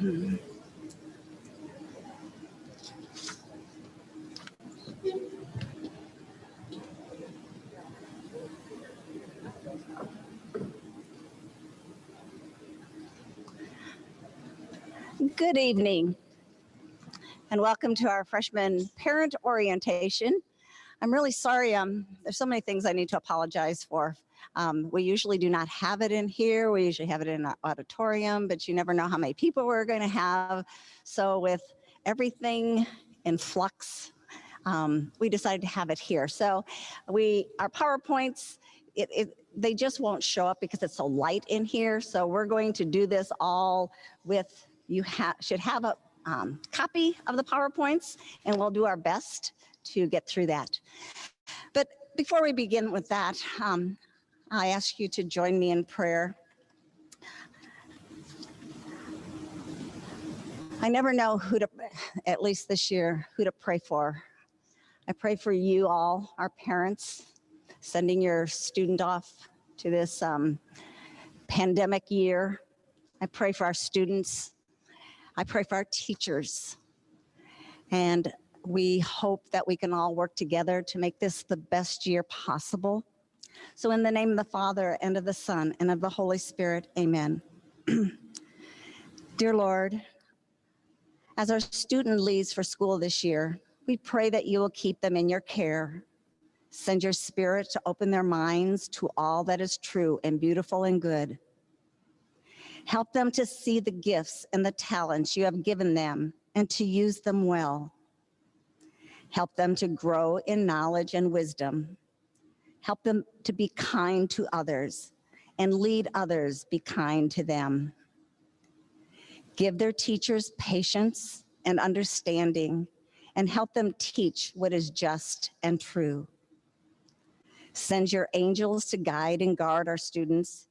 Good evening, and welcome to our freshman parent orientation. I'm really sorry, there's so many things I need to apologize for. We usually do not have it in here. We usually have it in our auditorium, but you never know how many people we're going to have. So with everything in flux, we decided to have it here. So our PowerPoints, they just won't show up because it's so light in here. So we're going to do this all with, you should have a copy of the PowerPoints, and we'll do our best to get through that. But before we begin with that, I ask you to join me in prayer. I never know who to, at least this year, who to pray for. I pray for you all, our parents, sending your student off to this pandemic year. I pray for our students. I pray for our teachers. And we hope that we can all work together to make this the best year possible. So in the name of the Father, and of the Son, and of the Holy Spirit, amen. Dear Lord, as our student leaves for school this year, we pray that you will keep them in your care. Send your Spirit to open their minds to all that is true and beautiful and good. Help them to see the gifts and the talents you have given them and to use them well. Help them to grow in knowledge and wisdom. Help them to be kind to others and lead others be kind to them. Give their teachers patience and understanding and help them teach what is just and true. Send your angels to guide and guard our students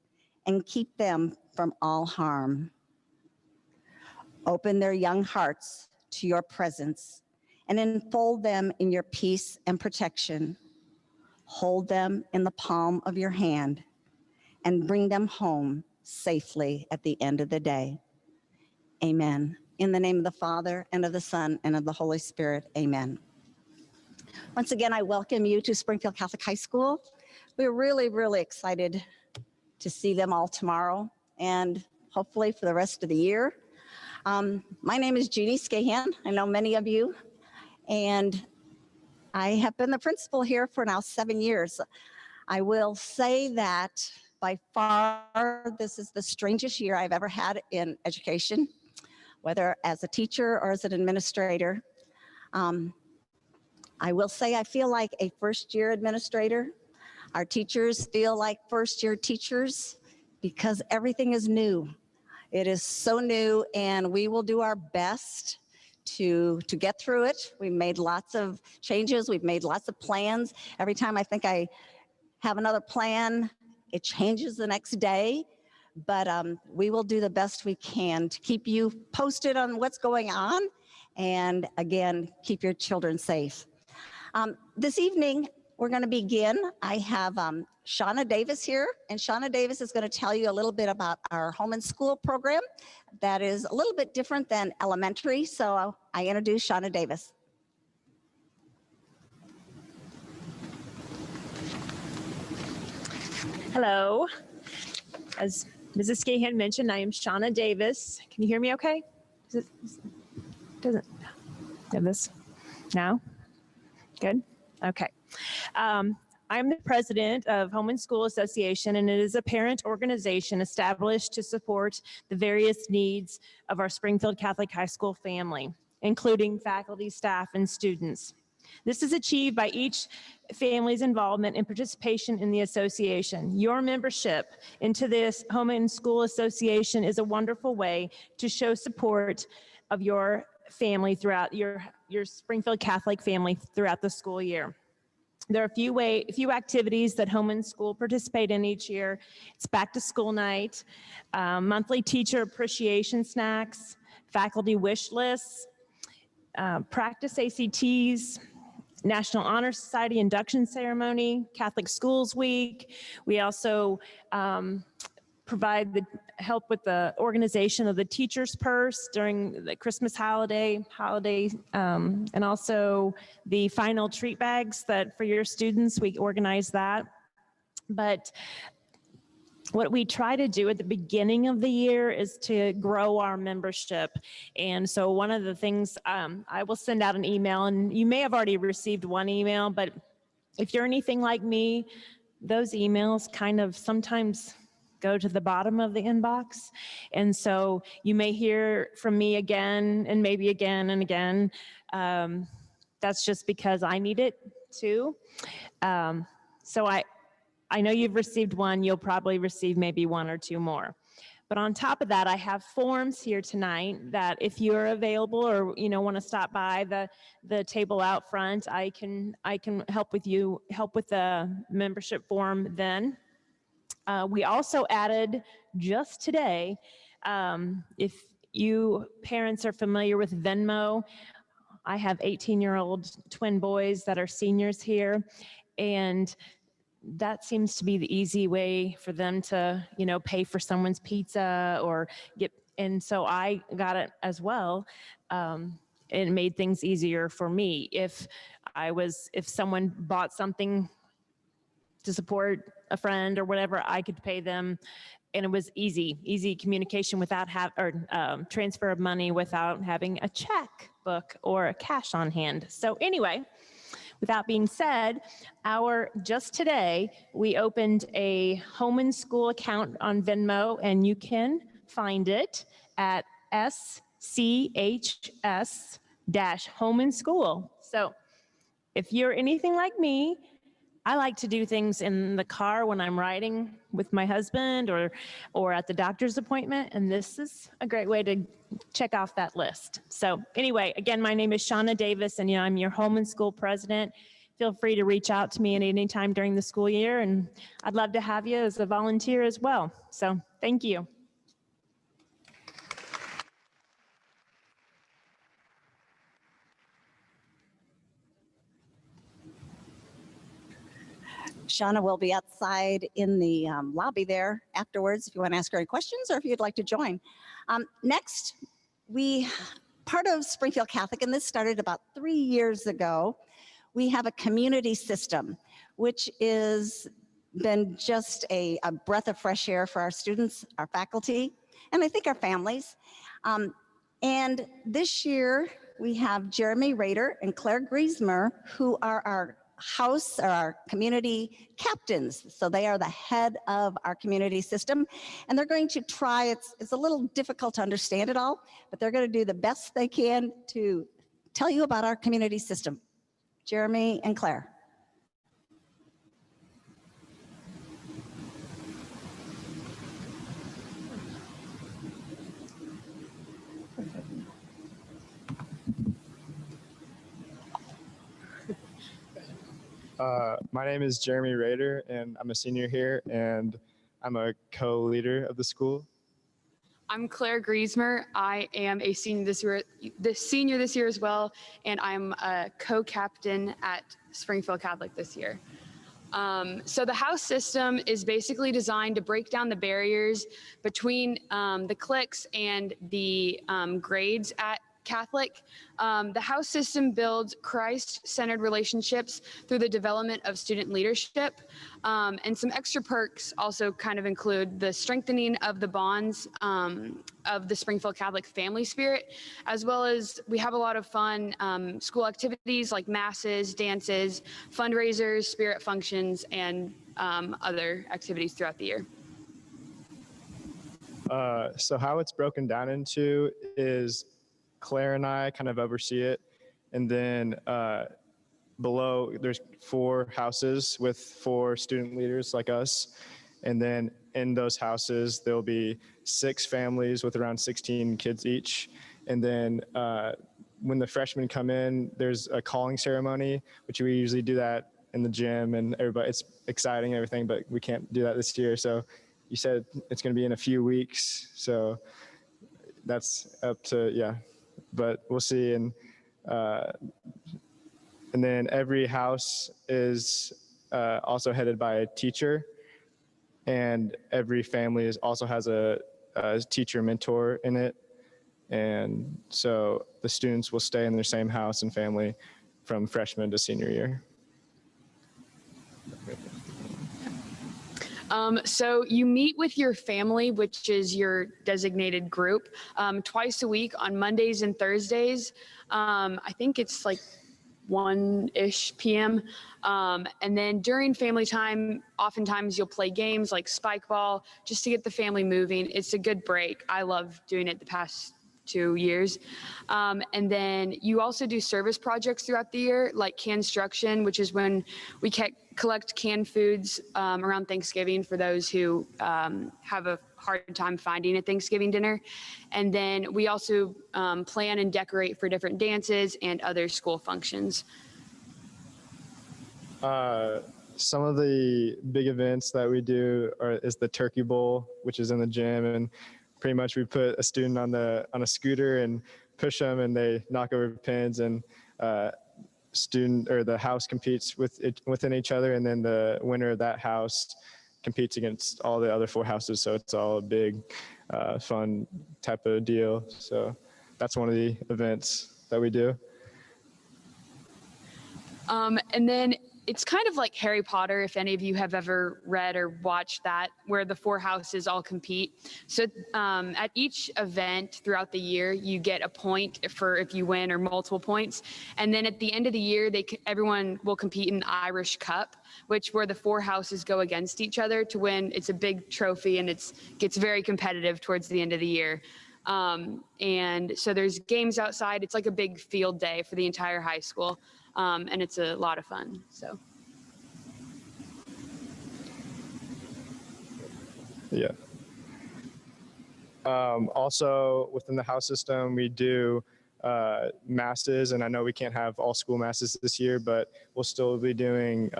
and keep them from all harm. Open their young hearts to your presence and enfold them in your peace and protection. Hold them in the palm of your hand and bring them home safely at the end of the day. Amen. In the name of the Father, and of the Son, and of the Holy Spirit, amen. Once again, I welcome you to Springfield Catholic High School. We're really, really excited to see them all tomorrow and hopefully for the rest of the year. My name is Jeannie Scahan. I know many of you, and I have been the principal here for now 7 years. I will say that by far, this is the strangest year I've ever had in education, whether as a teacher or as an administrator. I will say I feel like a first-year administrator. Our teachers feel like first-year teachers because everything is new. It is so new, and we will do our best to get through it. We've made lots of changes. We've made lots of plans. Every time I think I have another plan, it changes the next day. But we will do the best we can to keep you posted on what's going on, and again, keep your children safe. This evening, we're going to begin. I have Shauna Davis here, and Shauna Davis is going to tell you a little bit about our home and school program that is a little bit different than elementary. So I introduce Shauna Davis. Hello. As Mrs. Scahan mentioned, I am Shauna Davis. Can you hear me okay? Doesn't have this? No? Good? Okay. I'm the president of Home and School Association, and it is a parent organization established to support the various needs of our Springfield Catholic High School family, including faculty, staff, and students. This is achieved by each family's involvement and participation in the association. Your membership into this Home and School Association is a wonderful way to show support of your family throughout your Springfield Catholic family throughout the school year. There are a few activities that Home and School participate in each year. It's back to school night, monthly teacher appreciation snacks, faculty wish lists, practice ACTs, National Honor Society induction ceremony, Catholic Schools Week. We also provide the help with the organization of the teacher's purse during the Christmas holiday, and also the final treat bags that for your students, we organize that. But what we try to do at the beginning of the year is to grow our membership. And so one of the things, I will send out an email, and you may have already received one email, but if you're anything like me, those emails kind of sometimes go to the bottom of the inbox. And so you may hear from me again and maybe again and again. That's just because I need it too. So I know you've received one, you'll probably receive maybe one or two more. But on top of that, I have forms here tonight that if you're available or want to stop by the table out front, I can help with the membership form then. We also added just today, if you parents are familiar with Venmo, I have 18-year-old twin boys that are seniors here, and that seems to be the easy way for them to, pay for someone's pizza or and so I got it as well. It made things easier for me. If someone bought something to support a friend or whatever, I could pay them, and it was easy communication without transfer of money without having a checkbook or a cash on hand. So anyway, with that being said, just today, we opened a home and school account on Venmo, and you can find it at SCHS-home and school. So if you're anything like me, I like to do things in the car when I'm riding with my husband or at the doctor's appointment, and this is a great way to check off that list. So anyway, again, my name is Shauna Davis, and I'm your home and school president. Feel free to reach out to me at any time during the school year, and I'd love to have you as a volunteer as well. So thank you. Shauna will be outside in the lobby there afterwards if you want to ask her any questions or if you'd like to join. Next, part of Springfield Catholic, and this started about 3 years ago, we have a community system, which is been just a breath of fresh air for our students, our faculty, and I think our families. And this year, we have Jeremy Rader and Claire Griesmer, who are our our community captains. So they are the head of our community system, and they're going to try, it's a little difficult to understand it all, but they're going to do the best they can to tell you about our community system. Jeremy and Claire. My name is Jeremy Rader, and I'm a senior here, and I'm a co-leader of the school. I'm Claire Griesmer. I am a senior this year as well, and I'm a co-captain at Springfield Catholic this year. So the house system is basically designed to break down the barriers between the cliques and the grades at Catholic. The house system builds Christ-centered relationships through the development of student leadership. And some extra perks also kind of include the strengthening of the bonds of the Springfield Catholic family spirit, as well as we have a lot of fun school activities like masses, dances, fundraisers, spirit functions, and other activities throughout the year. So how it's broken down into is Claire and I kind of oversee it. And then below, there's 4 houses with 4 student leaders like us. And then in those houses, there'll be 6 families with around 16 kids each. And then when the freshmen come in, there's a calling ceremony, which we usually do that in the gym, and everybody, it's exciting and everything, but we can't do that this year. So you said it's going to be in a few weeks. So that's up to, yeah. But we'll see. And then every house is also headed by a teacher. and every family also has a teacher mentor in it. And so the students will stay in their same house and family from freshman to senior year. So you meet with your family, which is your designated group, twice a week on Mondays and Thursdays. I think it's like 1-ish p.m. And then during family time, oftentimes you'll play games like spike ball just to get the family moving. It's a good break. I love doing it the past 2 years. And then you also do service projects throughout the year, like Construction, which is when we collect canned foods around Thanksgiving for those who have a hard time finding a Thanksgiving dinner. And then we also plan and decorate for different dances and other school functions. Some of the big events that we do is the Turkey Bowl, which is in the gym, and pretty much we put a student on a scooter and push them, and they knock over pins, and the house competes within each other, and then the winner of that house competes against all the other 4 houses. So it's all a big, fun type of deal. So that's one of the events that we do. And then it's kind of like Harry Potter, if any of you have ever read or watched that, where the 4 houses all compete. So at each event throughout the year, you get a point for if you win or multiple points. And then at the end of the year, everyone will compete in the Irish Cup, where the 4 houses go against each other to win. It's a big trophy, and it gets very competitive towards the end of the year. And so there's games outside. It's like a big field day for the entire high school. And it's a lot of fun. So. Yeah. Also, within the house system, we do masses, and I know we can't have all school masses this year, but we'll still be doing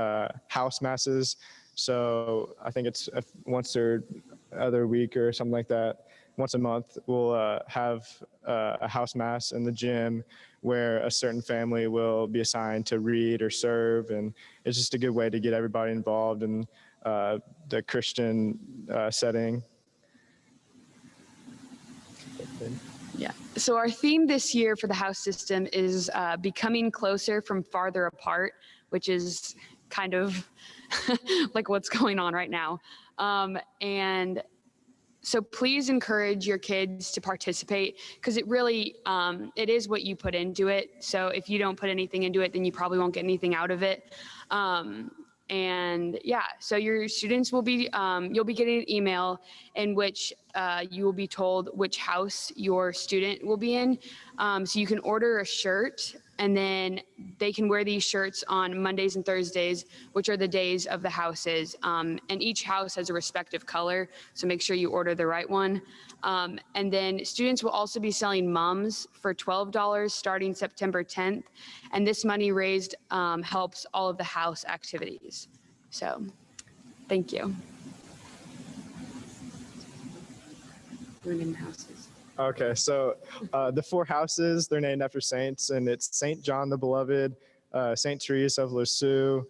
house masses. So I think it's once or other week or something like that. Once a month, we'll have a house mass in the gym where a certain family will be assigned to read or serve, and it's just a good way to get everybody involved in the Christian setting. Yeah. So our theme this year for the house system is becoming closer from farther apart, which is kind of like what's going on right now. And so please encourage your kids to participate, because it really, it is what you put into it. So if you don't put anything into it, then you probably won't get anything out of it. And yeah, so your students will be, you'll be getting an email in which you will be told which house your student will be in. So you can order a shirt, and then they can wear these shirts on Mondays and Thursdays, which are the days of the houses. And each house has a respective color, so make sure you order the right one. And then students will also be selling mums for $12 starting September 10th. And this money raised helps all of the house activities. So, thank you. Houses. Okay, so the 4 houses, they're named after saints, and it's St. John the Beloved, St. Teresa of Lisieux,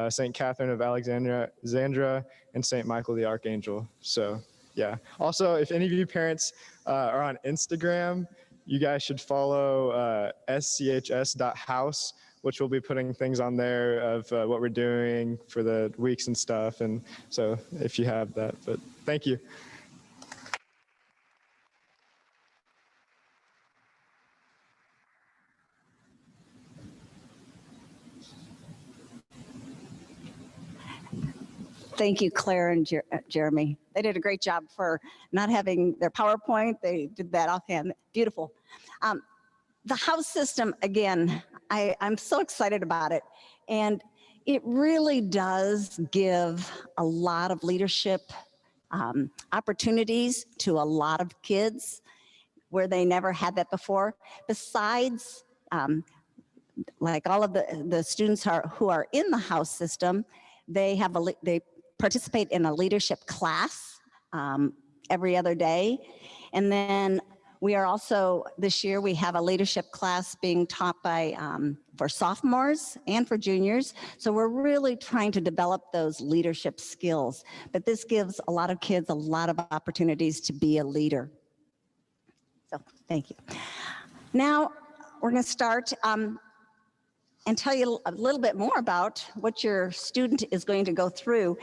St. Catherine of Alexandria, and St. Michael the Archangel. So yeah. Also, if any of you parents are on Instagram, you guys should follow SCHS.house, which will be putting things on there of what we're doing for the weeks and stuff. And so if you have that, but thank you. Thank you, Claire and Jeremy. They did a great job for not having their PowerPoint. They did that offhand. Beautiful. The house system, again, I'm so excited about it. And it really does give a lot of leadership opportunities to a lot of kids where they never had that before. Besides, like all of the students who are in the house system, they participate in a leadership class every other day. And then We are also, this year, we have a leadership class being taught by, for sophomores and for juniors. So we're really trying to develop those leadership skills. But this gives a lot of kids a lot of opportunities to be a leader. So thank you. Now, we're going to start and tell you a little bit more about what your student is going to go through.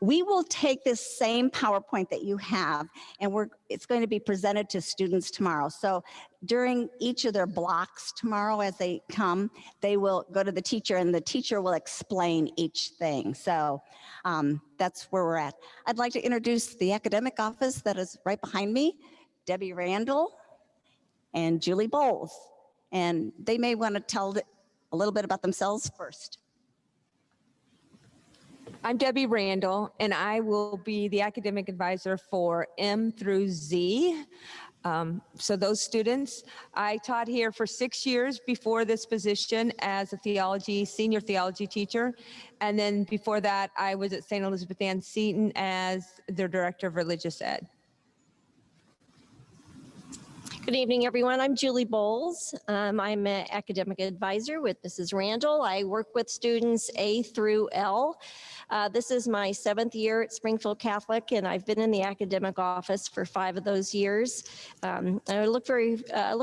We will take this same PowerPoint that you have, and it's going to be presented to students tomorrow. So during each of their blocks tomorrow as they come, they will go to the teacher, and the teacher will explain each thing. So that's where we're at. I'd like to introduce the academic office that is right behind me, Debbie Randall and Julie Bowles. And they may want to tell a little bit about themselves first. I'm Debbie Randall, and I will be the academic advisor for M through Z. So those students, I taught here for 6 years before this position as a senior theology teacher. And then before that, I was at St. Elizabeth Ann Seton as their director of religious ed. Good evening, everyone. I'm Julie Bowles. I'm an academic advisor with Mrs. Randall. I work with students A through L. This is my 7th year at Springfield Catholic, and I've been in the academic office for 5 of those years. I look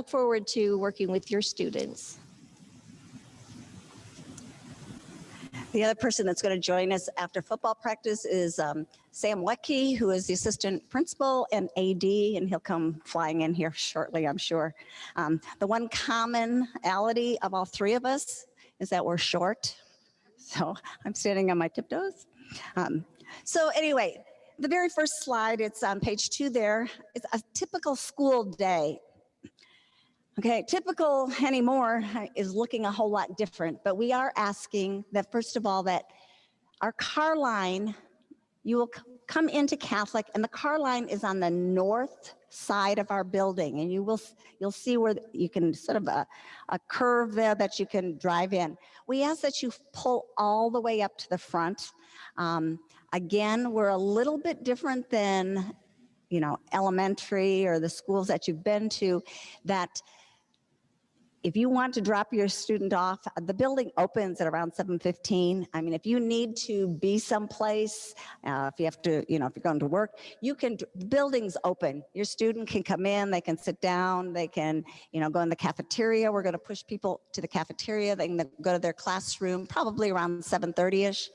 forward to working with your students. The other person that's going to join us after football practice is Sam Leckie, who is the assistant principal and AD, and he'll come flying in here shortly, I'm sure. The one commonality of all 3 of us is that we're short. So I'm standing on my tiptoes. So anyway, the very first slide, it's on page 2 there. It's a typical school day. Okay, typical anymore is looking a whole lot different, but we are asking that, first of all, that our car line, you will come into Catholic, and the car line is on the north side of our building, and you'll see where you can sort of a curve there that you can drive in. We ask that you pull all the way up to the front. Again, we're a little bit different than, you know, elementary or the schools that you've been to, that if you want to drop your student off, the building opens at around 7:15. I mean, if you need to be someplace, if you have to, you know, if you're going to work, you can, the building's open. Your student can come in, they can sit down, they can, you know, go in the cafeteria. We're going to push people to the cafeteria. They can go to their classroom, probably around 7:30-ish.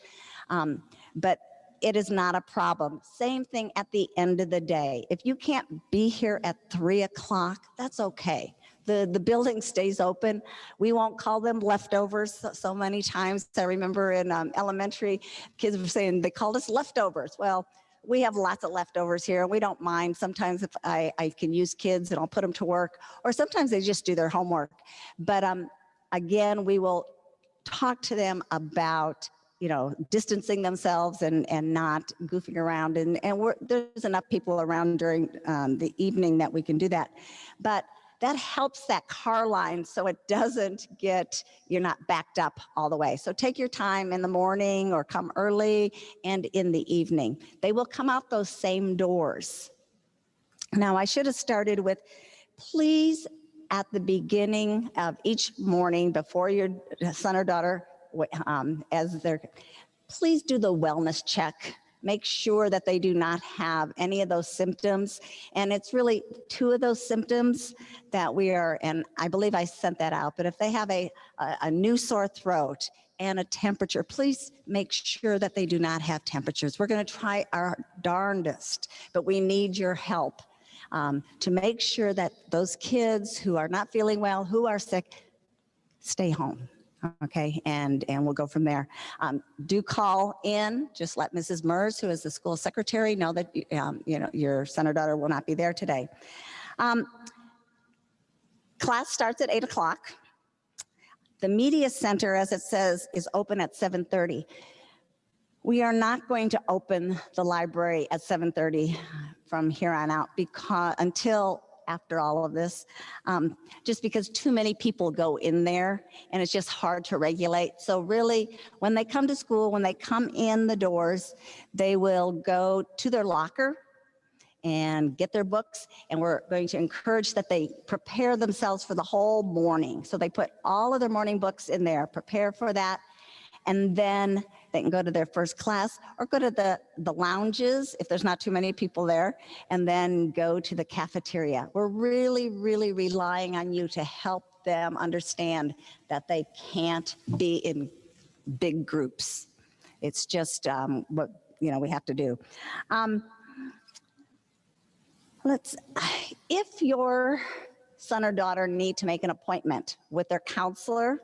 But it is not a problem. Same thing at the end of the day. If you can't be here at 3 o'clock, that's okay. The building stays open. We won't call them leftovers so many times. I remember in elementary, kids were saying they called us leftovers. Well, we have lots of leftovers here, and we don't mind. Sometimes if I can use kids and I'll put them to work, or sometimes they just do their homework. But again, we will talk to them about, you know, distancing themselves and not goofing around. And there's enough people around during the evening that we can do that. But that helps that car line so it doesn't get, you're not backed up all the way. So take your time in the morning or come early and in the evening. They will come out those same doors. Now, I should have started with, please, at the beginning of each morning before your son or daughter, please do the wellness check. Make sure that they do not have any of those symptoms. And it's really 2 of those symptoms that we are, and I believe I sent that out, but if they have a new sore throat and a temperature, please make sure that they do not have temperatures. We're going to try our darndest, but we need your help to make sure that those kids who are not feeling well, who are sick, stay home. Okay, and we'll go from there. Do call in. Just let Mrs. Mers, who is the school secretary, know that you know, your son or daughter will not be there today. Class starts at 8 o'clock. The media center, as it says, is open at 7:30. We are not going to open the library at 7:30 from here on out until after all of this, just because too many people go in there and it's just hard to regulate. So really, when they come to school, when they come in the doors, they will go to their locker and get their books, and we're going to encourage that they prepare themselves for the whole morning. So they put all of their morning books in there, prepare for that, and then they can go to their first class or go to the lounges if there's not too many people there, and then go to the cafeteria. We're really, really relying on you to help them understand that they can't be in big groups. It's just what we have to do. If your son or daughter need to make an appointment with their counselor,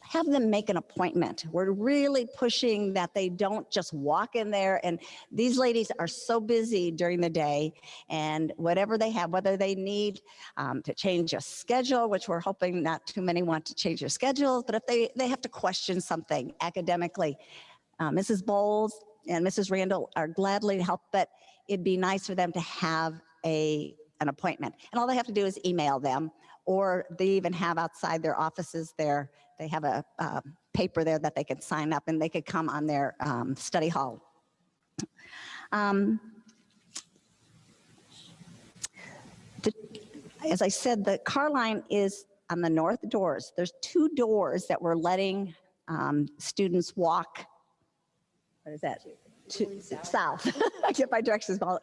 have them make an appointment. We're really pushing that they don't just walk in there, and these ladies are so busy during the day, and whatever they have, whether they need to change a schedule, which we're hoping not too many want to change their schedules, but if they have to question something academically, Mrs. Bowles and Mrs. Randall are gladly help, but it'd be nice for them to have an appointment. And all they have to do is email them, or they even have outside their offices there, they have a paper there that they can sign up, and they could come on their study hall. As I said, the car line is on the north doors. There's 2 doors that we're letting students walk. What is that? South. I get my directions wrong.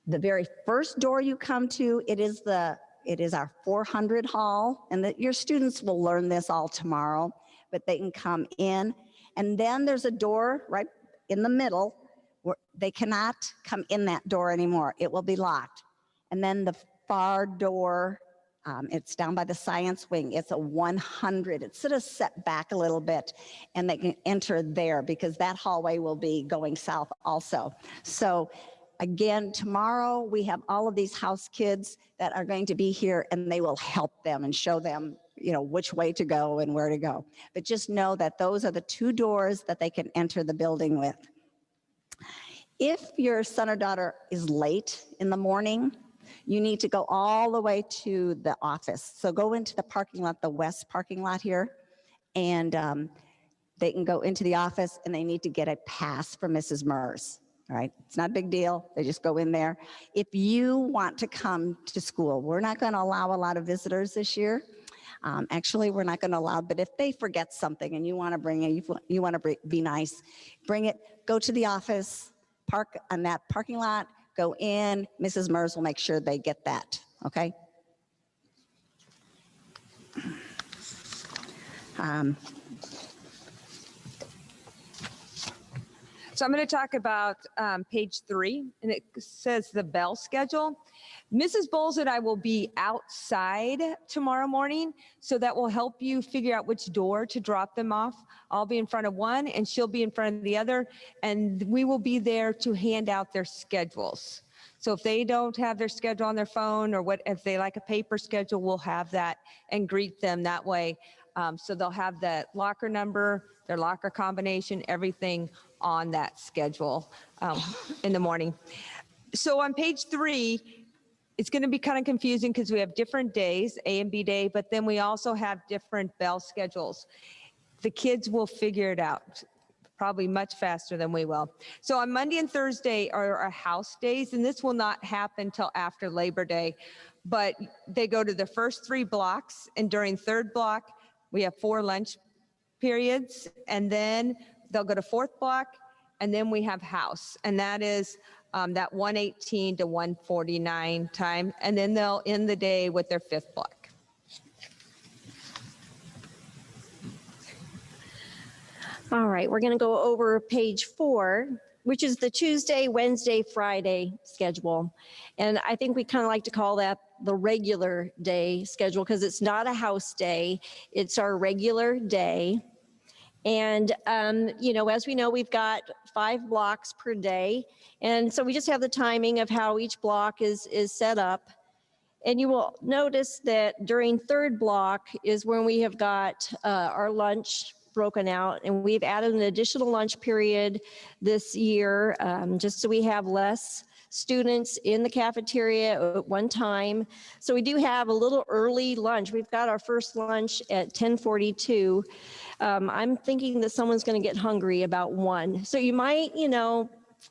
The very first door you come to, it is our 400 hall, and your students will learn this all tomorrow, but they can come in. And then there's a door right in the middle where they cannot come in that door anymore. It will be locked. And then the far door, it's down by the science wing. It's a 100. It's sort of set back a little bit, and they can enter there because that hallway will be going south also. So again, tomorrow we have all of these house kids that are going to be here, and they will help them and show them, which way to go and where to go. But just know that those are the 2 doors that they can enter the building with. If your son or daughter is late in the morning, you need to go all the way to the office. So go into the parking lot, the west parking lot here, and they can go into the office, and they need to get a pass from Mrs. Mers. All right, it's not a big deal. They just go in there. If you want to come to school, we're not going to allow a lot of visitors this year. Actually, we're not going to allow, but if they forget something and you want to bring it, you want to be nice, bring it, go to the office, park on that parking lot, go in. Mrs. Mers will make sure they get that, okay? So I'm going to talk about page 3, and it says the bell schedule. Mrs. Bowles and I will be outside tomorrow morning, so that will help you figure out which door to drop them off. I'll be in front of one, and she'll be in front of the other, and we will be there to hand out their schedules. So if they don't have their schedule on their phone, or if they like a paper schedule, we'll have that and greet them that way. So they'll have that locker number, their locker combination, everything on that schedule in the morning. So on page 3, it's going to be kind of confusing because we have different days, A and B day, but then we also have different bell schedules. The kids will figure it out probably much faster than we will. So on Monday and Thursday are our house days, and this will not happen till after Labor Day, but they go to the first 3 blocks, and during 3rd block, we have 4 lunch periods, and then they'll go to 4th block, and then we have house, and that is that 1:18 to 1:49 time, and then they'll end the day with their 5th block. All right, we're going to go over page 4, which is the Tuesday, Wednesday, Friday schedule. And I think we kind of like to call that the regular day schedule because it's not a house day, it's our regular day. And, as we know, we've got 5 blocks per day. And so we just have the timing of how each block is set up. And you will notice that during 3rd block is when we have got our lunch broken out, and we've added an additional lunch period this year just so we have less students in the cafeteria at one time. So we do have a little early lunch. We've got our first lunch at 10:42. I'm thinking that someone's going to get hungry about 1. So you might,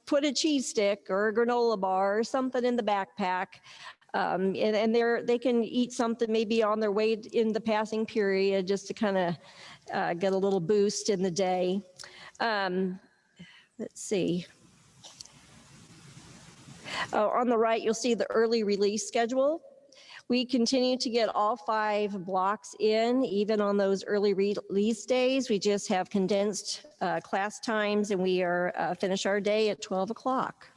put a cheese stick or a granola bar or something in the backpack. And they can eat something maybe on their way in the passing period just to kind of get a little boost in the day. Let's see. On the right, you'll see the early release schedule. We continue to get all 5 blocks in, even on those early release days. We just have condensed class times, and we are finish our day at 12 o'clock.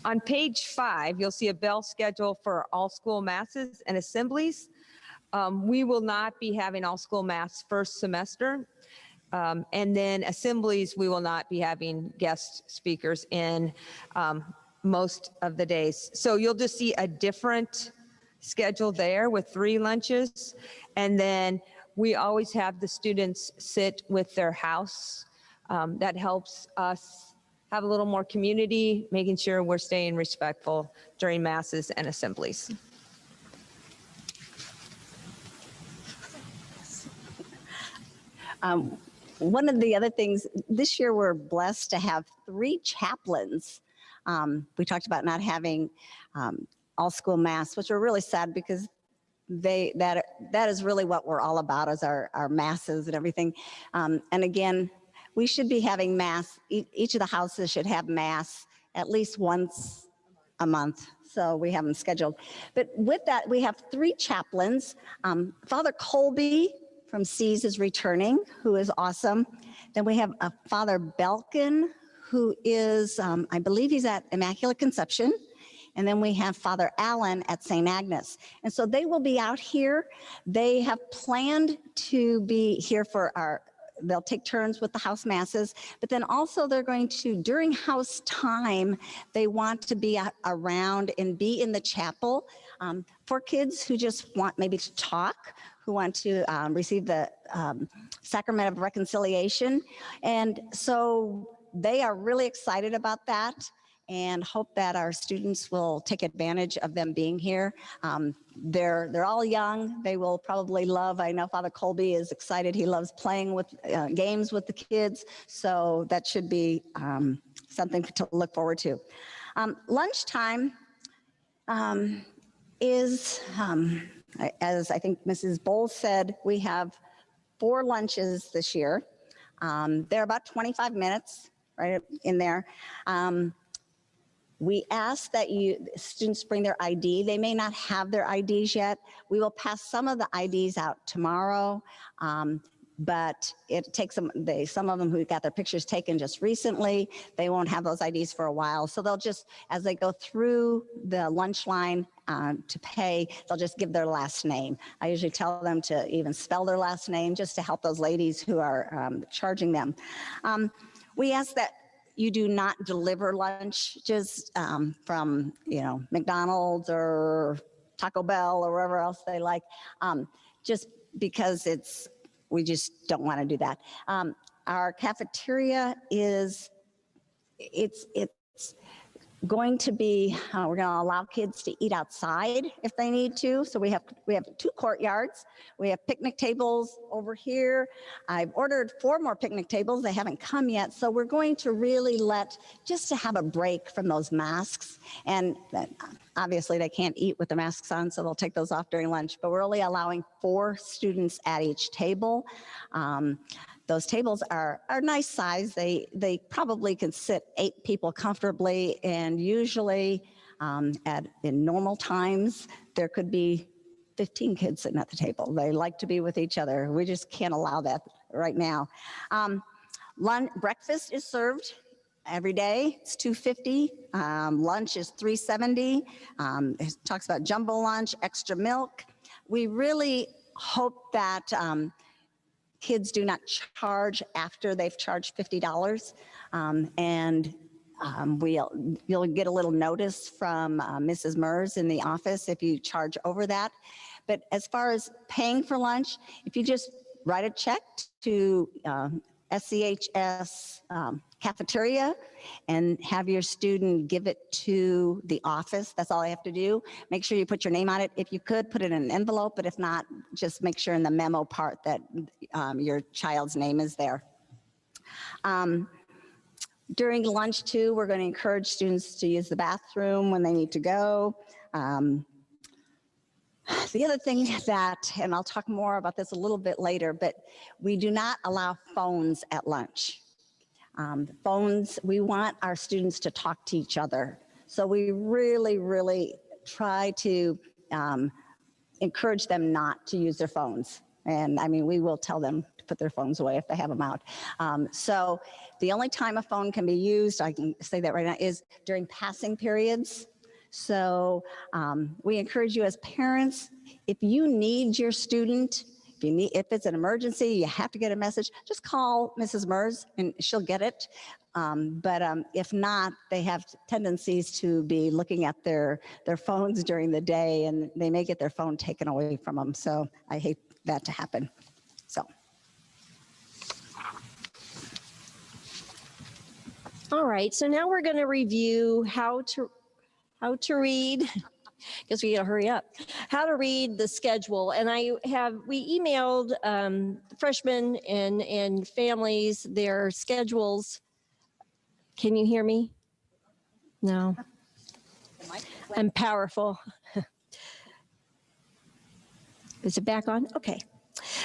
On page 5, you'll see a bell schedule for all school masses and assemblies. We will not be having all school mass first semester. And then assemblies, we will not be having guest speakers in most of the days. So you'll just see a different schedule there with 3 lunches. And then we always have the students sit with their house. That helps us have a little more community, making sure we're staying respectful during masses and assemblies. One of the other things, this year we're blessed to have 3 chaplains. We talked about not having all school mass, which we're really sad because that is really what we're all about, is our masses and everything. And again, we should be having mass. Each of the houses should have mass at least once a month. So we have them scheduled. But with that, we have 3 chaplains. Father Colby from SCHS is returning, who is awesome. Then we have Father Belkin, who is, I believe he's at Immaculate Conception. And then we have Father Allen at St. Agnes. And so they will be out here. They have planned to be here for they'll take turns with the house masses, but then also they're going to, during house time, they want to be around and be in the chapel for kids who just want maybe to talk, who want to receive the sacrament of reconciliation. And so they are really excited about that and hope that our students will take advantage of them being here. They're all young. They will probably love, I know Father Colby is excited. He loves playing with games with the kids. So that should be something to look forward to. Lunchtime is, as I think Mrs. Bowles said, we have 4 lunches this year. They're about 25 minutes right in there. We ask that students bring their ID. They may not have their IDs yet. We will pass some of the IDs out tomorrow, but it takes some of them who got their pictures taken just recently, they won't have those IDs for a while. So they'll just, as they go through the lunch line to pay, they'll just give their last name. I usually tell them to even spell their last name just to help those ladies who are charging them. We ask that you do not deliver lunch just from, McDonald's or Taco Bell or wherever else they like, just because we just don't want to do that. Our cafeteria it's going to be, we're going to allow kids to eat outside if they need to. So we have 2 courtyards. We have picnic tables over here. I've ordered 4 more picnic tables. They haven't come yet. So we're going to really just to have a break from those masks. And obviously they can't eat with the masks on, so they'll take those off during lunch. But we're only allowing 4 students at each table. Those tables are nice size. They probably can sit 8 people comfortably, and usually in normal times, there could be 15 kids sitting at the table. They like to be with each other. We just can't allow that right now. Breakfast is served every day. It's $2.50. Lunch is $3.70. It talks about jumbo lunch, extra milk. We really hope that kids do not charge after they've charged $50. You'll get a little notice from Mrs. Mers in the office if you charge over that. But as far as paying for lunch, if you just write a check to SCHS cafeteria and have your student give it to the office, that's all I have to do. Make sure you put your name on it. If you could, put it in an envelope, but if not, just make sure in the memo part that your child's name is there. During lunch too, we're going to encourage students to use the bathroom when they need to go. The other thing that, and I'll talk more about this a little bit later, but we do not allow phones at lunch. Phones, we want our students to talk to each other. So we really try to encourage them not to use their phones. And I mean, we will tell them to put their phones away if they have them out. So the only time a phone can be used, I can say that right now, is during passing periods. So we encourage you as parents, if you need your student, if it's an emergency, you have to get a message, just call Mrs. Mers and she'll get it. But if not, they have tendencies to be looking at their phones during the day, and they may get their phone taken away from them. So I hate that to happen. So. All right, so now we're going to review how to read. Guess we got to hurry up. How to read the schedule, and we emailed freshmen and families their schedules. Can you hear me? No. I'm powerful. Is it back on? Okay.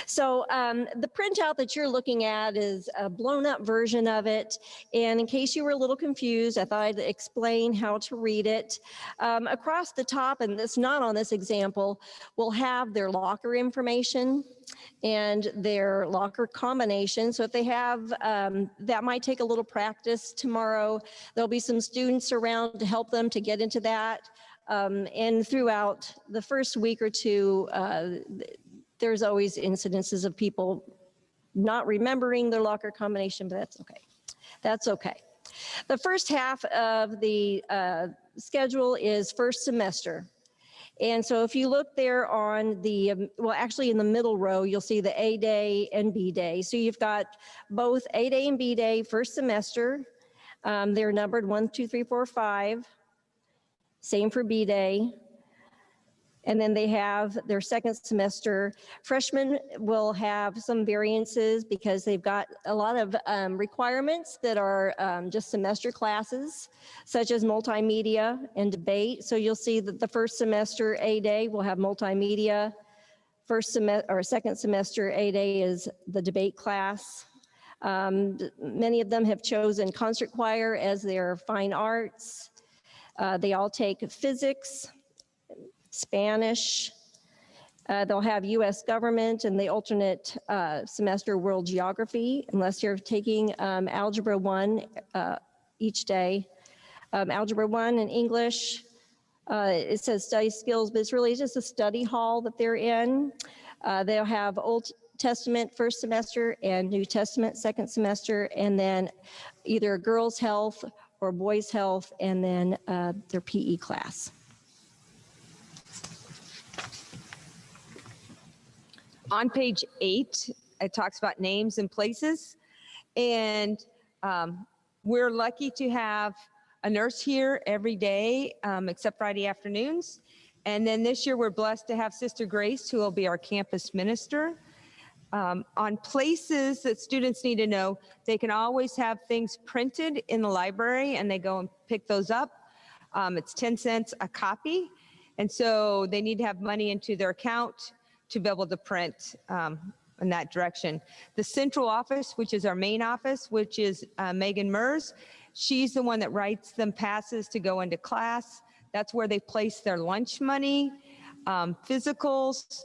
So the printout that you're looking at is a blown up version of it. And in case you were a little confused, I thought I'd explain how to read it. Across the top, and it's not on this example, we'll have their locker information and their locker combination. So if they have, that might take a little practice tomorrow. There'll be some students around to help them to get into that. And throughout the first week or two, there's always incidences of people not remembering their locker combination, but that's okay. That's okay. The first half of the schedule is first semester. And so if you look there on the, well, actually in the middle row, you'll see the A day and B day. So you've got both A day and B day first semester. They're numbered 1, 2, 3, 4, 5. Same for B day. And then they have their second semester. Freshmen will have some variances because they've got a lot of requirements that are just semester classes, such as multimedia and debate. So you'll see that the first semester A day will have multimedia. Second semester A day is the debate class. Many of them have chosen concert choir as their fine arts. They all take physics, Spanish. They'll have U.S. government and the alternate semester world geography, unless you're taking Algebra 1 each day. Algebra 1 and English, it says study skills, but it's really just a study hall that they're in. They'll have Old Testament first semester and New Testament second semester, and then either girls' health or boys' health, and then their PE class. On page 8, it talks about names and places. And we're lucky to have a nurse here every day, except Friday afternoons. And then this year, we're blessed to have Sister Grace, who will be our campus minister. On places that students need to know, they can always have things printed in the library, and they go and pick those up. It's 10 cents a copy. And so they need to have money into their account to be able to print in that direction. The central office, which is our main office, which is Megan Mers, she's the one that writes them passes to go into class. That's where they place their lunch money, physicals.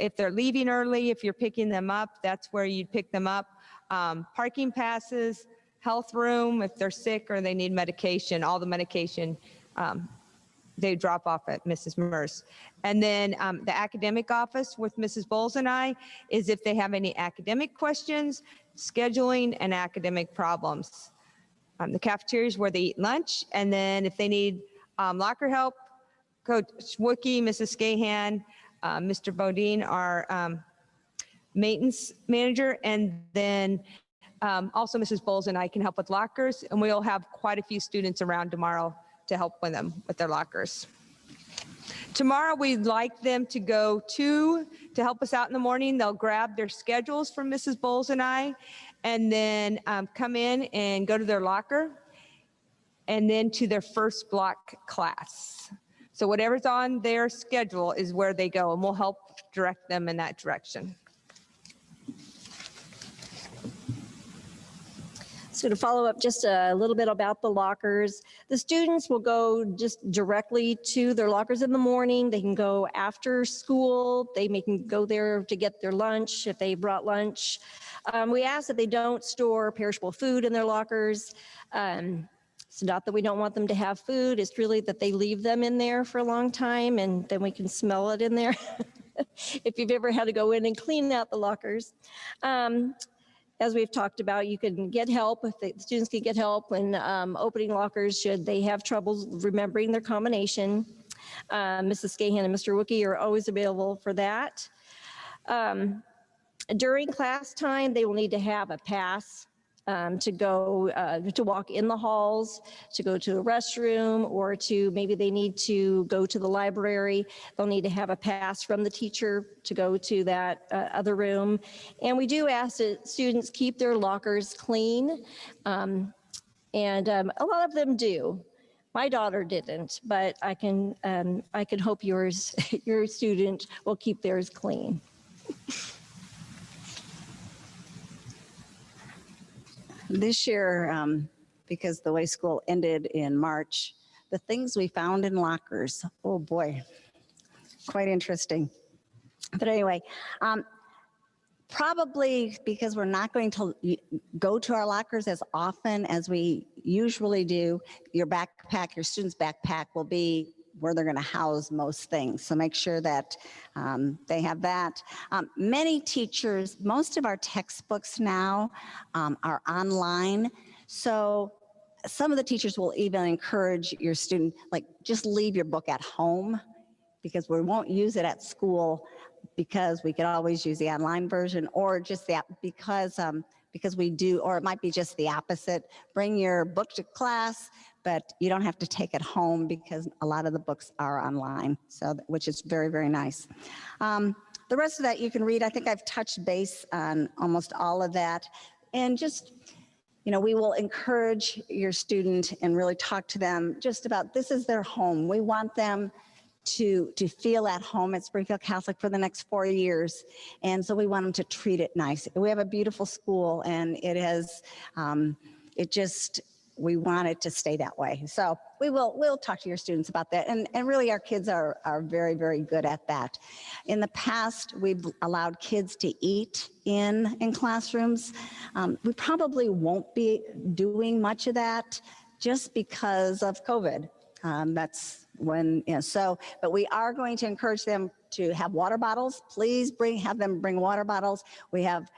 If they're leaving early, if you're picking them up, that's where you'd pick them up. Parking passes, health room, if they're sick or they need medication, all the medication they drop off at Mrs. Mers. And then the academic office with Mrs. Bowles and I is if they have any academic questions, scheduling, and academic problems. The cafeteria is where they eat lunch. And then if they need locker help, Coach Wookie, Mrs. Scahan, Mr. Bodine, our maintenance manager, and then also Mrs. Bowles and I can help with lockers. And we'll have quite a few students around tomorrow to help with them with their lockers. Tomorrow, we'd like them to go to help us out in the morning. They'll grab their schedules from Mrs. Bowles and I, and then come in and go to their locker, and then to their first block class. So whatever's on their schedule is where they go, and we'll help direct them in that direction. So to follow up just a little bit about the lockers, the students will go just directly to their lockers in the morning. They can go after school. They can go there to get their lunch if they brought lunch. We ask that they don't store perishable food in their lockers. It's not that we don't want them to have food. It's really that they leave them in there for a long time and then we can smell it in there if you've ever had to go in and clean out the lockers. As we've talked about, you can get help, if the students can get help when opening lockers should they have trouble remembering their combination. Mrs. Scahan and Mr. Wookie are always available for that. During class time, they will need to have a pass to go, to walk in the halls, to go to a restroom, or to maybe they need to go to the library. They'll need to have a pass from the teacher to go to that other room. And we do ask that students keep their lockers clean. And a lot of them do. My daughter didn't, but I can hope yours, your student will keep theirs clean. This year, because the way school ended in March, the things we found in lockers, oh boy, quite interesting. But anyway, probably because we're not going to go to our lockers as often as we usually do, your backpack, your student's backpack will be where they're going to house most things. So make sure that they have that. Many teachers, most of our textbooks now are online. So some of the teachers will even encourage your student, like just leave your book at home because we won't use it at school because we could always use the online version, or just that because we do, or it might be just the opposite. Bring your book to class, but you don't have to take it home because a lot of the books are online, so which is very, very nice. The rest of that you can read. I think I've touched base on almost all of that. And just, you know, we will encourage your student and really talk to them just about this is their home. We want them to feel at home at Springfield Catholic for the next 4 years. And so we want them to treat it nice. We have a beautiful school and it has, we want it to stay that way. So we'll talk to your students about that. And really our kids are very, very good at that. In the past, we've allowed kids to eat in classrooms. We probably won't be doing much of that just because of COVID. That's when, you know, so, but we are going to encourage them to have water bottles. Please have them bring water bottles. We have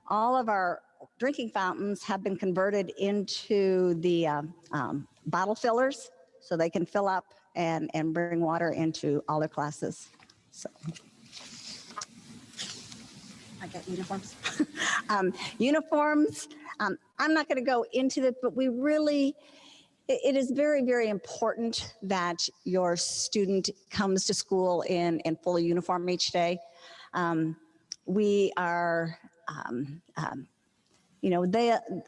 all of our drinking fountains have been converted into the bottle fillers so they can fill up and bring water into all their classes. So I got uniforms. Uniforms, I'm not going to go into it, but we really, it is very, very important that your student comes to school in full uniform each day. We are, you know,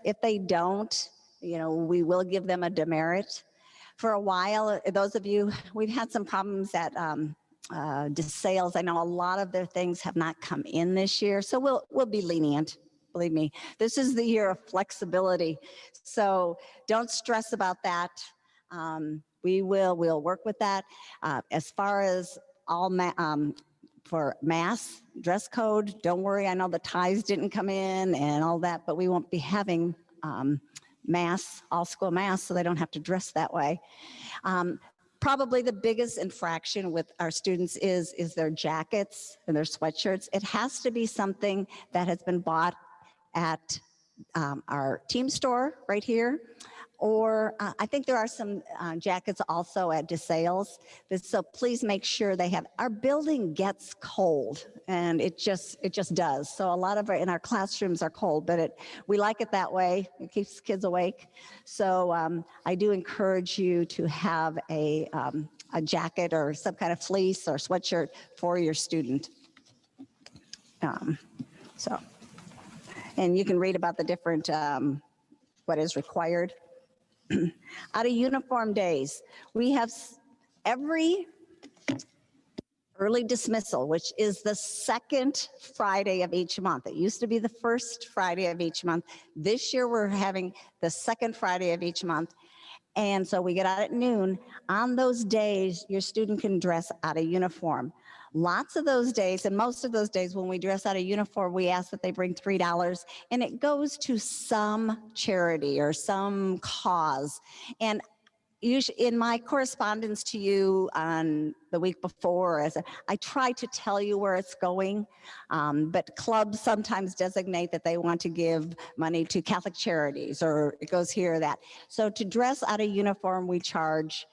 if they don't, you know, we will give them a demerit. For a while, those of you, we've had some problems at DeSales. I know a lot of their things have not come in this year, so we'll be lenient. Believe me, this is the year of flexibility. So don't stress about that. We'll work with that. As far as all for mass dress code, don't worry. I know the ties didn't come in and all that, but we won't be having mass, all school mass, so they don't have to dress that way. Probably the biggest infraction with our students is their jackets and their sweatshirts. It has to be something that has been bought at our team store right here, or I think there are some jackets also at DeSales. So please make sure they have. Our building gets cold, and it just does. So a lot of in our classrooms are cold, but we like it that way. It keeps kids awake. So I do encourage you to have a a jacket or some kind of fleece or sweatshirt for your student. So, and you can read about the different, what is required. Out of uniform days, we have every early dismissal, which is the second Friday of each month. It used to be the first Friday of each month. This year, we're having the second Friday of each month. And so we get out at noon. On those days, your student can dress out of uniform. Lots of those days, and most of those days when we dress out of uniform, we ask that they bring $3, and it goes to some charity or some cause. And usually in my correspondence to you on the week before, I try to tell you where it's going, but clubs sometimes designate that they want to give money to Catholic charities, or it goes here or that. So to dress out of uniform, we charge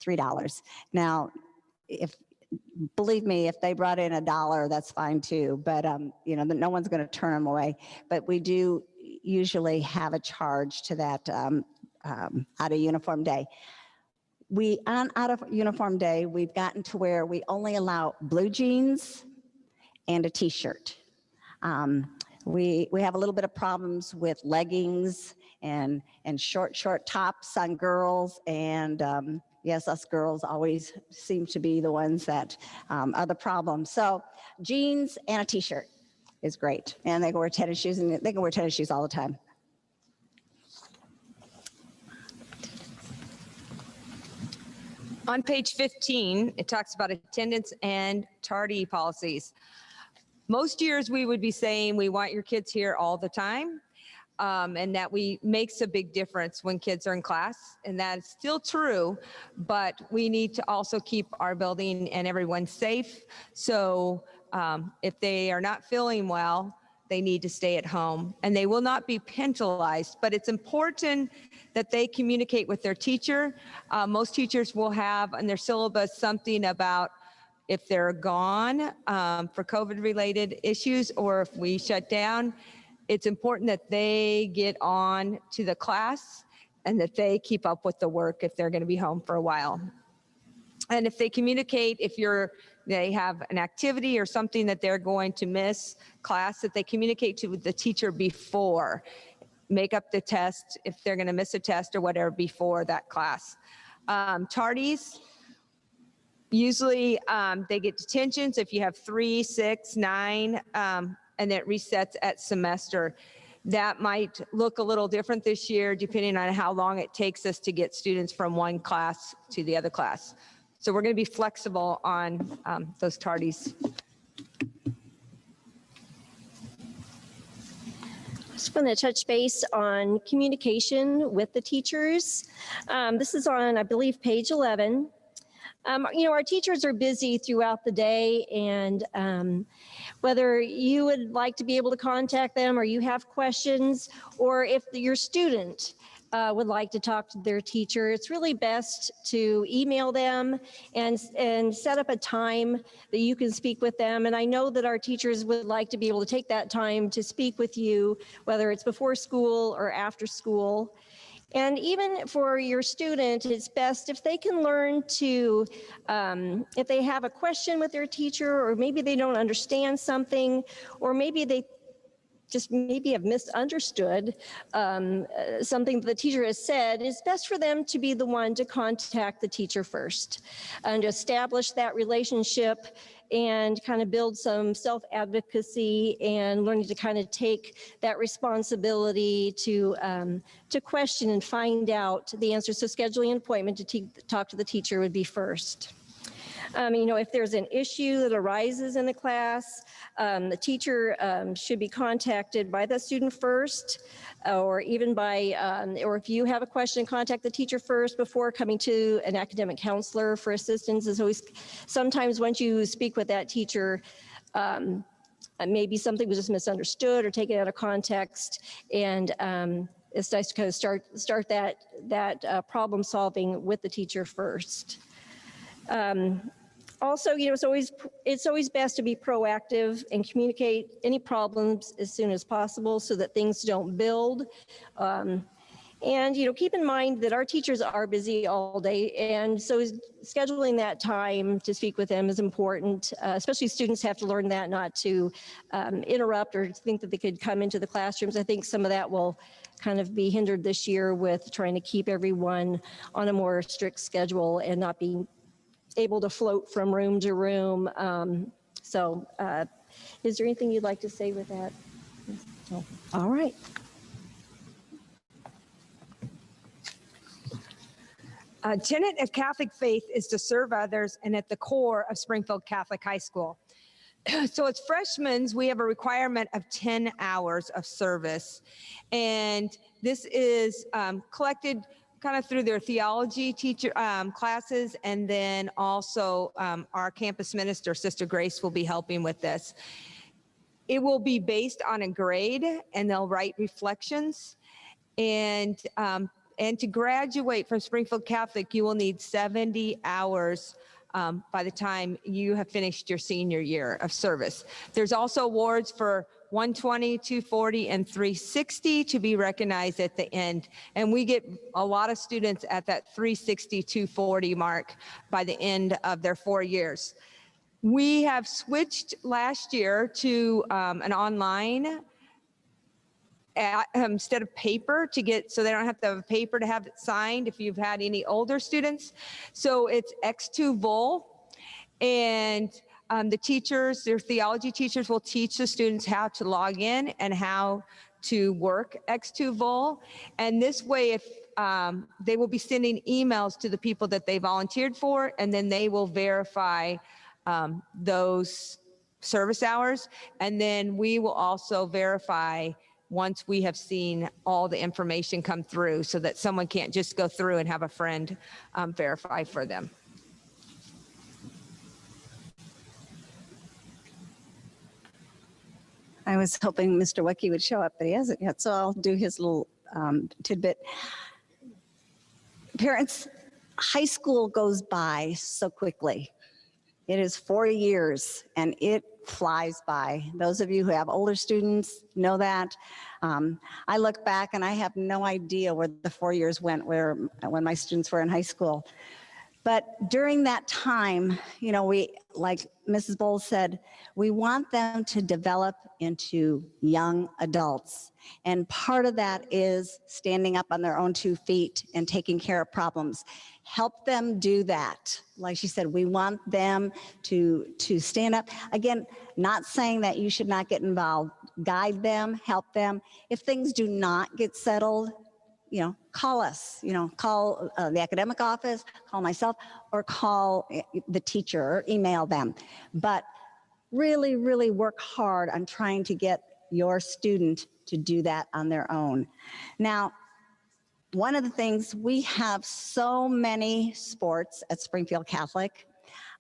$3. Now, believe me, if they brought in $1, that's fine too, but you know, no one's going to turn them away. But we do usually have a charge to that out of uniform day. On out of uniform day, we've gotten to where we only allow blue jeans and a t-shirt. We have a little bit of problems with leggings and short tops on girls, and yes, us girls always seem to be the ones that are the problem. So jeans and a t-shirt is great, and they can wear tennis shoes, and they can wear tennis shoes all the time. On page 15, it talks about attendance and tardy policies. Most years we would be saying we want your kids here all the time, and that makes a big difference when kids are in class, and that's still true, but we need to also keep our building and everyone safe. So if they are not feeling well, they need to stay at home, and they will not be penalized, but it's important that they communicate with their teacher. Most teachers will have in their syllabus something about if they're gone for COVID-related issues, or if we shut down. It's important that they get on to the class and that they keep up with the work if they're going to be home for a while. And if they communicate, if they have an activity or something that they're going to miss class, that they communicate to the teacher before. Make up the test if they're going to miss a test or whatever before that class. Tardies, usually they get detentions if you have 3, 6, 9, and it resets at semester. That might look a little different this year depending on how long it takes us to get students from one class to the other class. So we're going to be flexible on those tardies. Just want to touch base on communication with the teachers. This is on, I believe, page 11. You know, our teachers are busy throughout the day, and whether you would like to be able to contact them or you have questions, or if your student would like to talk to their teacher, it's really best to email them and set up a time that you can speak with them. And I know that our teachers would like to be able to take that time to speak with you, whether it's before school or after school. And even for your student, it's best if they can learn to, if they have a question with their teacher, or maybe they don't understand something, or maybe they just maybe have misunderstood something the teacher has said, it's best for them to be the one to contact the teacher first and establish that relationship and kind of build some self-advocacy and learning to kind of take that responsibility to question and find out the answers. So scheduling an appointment to talk to the teacher would be first. You know, if there's an issue that arises in the class, the teacher should be contacted by the student first, or even by, or if you have a question, contact the teacher first before coming to an academic counselor for assistance. Is always, sometimes once you speak with that teacher, maybe something was just misunderstood or taken out of context, and it's nice to kind of start that problem solving with the teacher first. Also, you know, it's always best to be proactive and communicate any problems as soon as possible so that things don't build. And, keep in mind that our teachers are busy all day. And so scheduling that time to speak with them is important, especially students have to learn that not to interrupt or think that they could come into the classrooms. I think some of that will kind of be hindered this year with trying to keep everyone on a more strict schedule and not being able to float from room to room. Is there anything you'd like to say with that? No. All right. A tenet of Catholic faith is to serve others and at the core of Springfield Catholic High School. So as freshmen, we have a requirement of 10 hours of service. And this is collected kind of through their theology teacher classes. And then also our campus minister, Sister Grace, will be helping with this. It will be based on a grade and they'll write reflections. And to graduate from Springfield Catholic, you will need 70 hours by the time you have finished your senior year of service. There's also awards for 120, 240, and 360 to be recognized at the end. And we get a lot of students at that 360, 240 mark by the end of their 4 years. We have switched last year to an online instead of paper so they don't have to have a paper to have it signed if you've had any older students. So it's X2 Vol, and the teachers, their theology teachers, will teach the students how to log in and how to work X2 Vol. And this way, if they will be sending emails to the people that they volunteered for, and then they will verify those service hours. And then we will also verify once we have seen all the information come through, so that someone can't just go through and have a friend verify for them. I was hoping Mr. Wecky would show up, but he hasn't yet, so I'll do his little tidbit. Parents, high school goes by so quickly. It is 4 years, and it flies by. Those of you who have older students know that. I look back, and I have no idea where the 4 years went when my students were in high school. But during that time, we, like Mrs. Bowles said, we want them to develop into young adults. And part of that is standing up on their own 2 feet and taking care of problems. Help them do that. Like she said, we want them to stand up. Again, not saying that you should not get involved. Guide them, help them. If things do not get settled, call us, call the academic office, call myself, or call the teacher or email them. But really, really work hard on trying to get your student to do that on their own. Now, one of the things, we have so many sports at Springfield Catholic.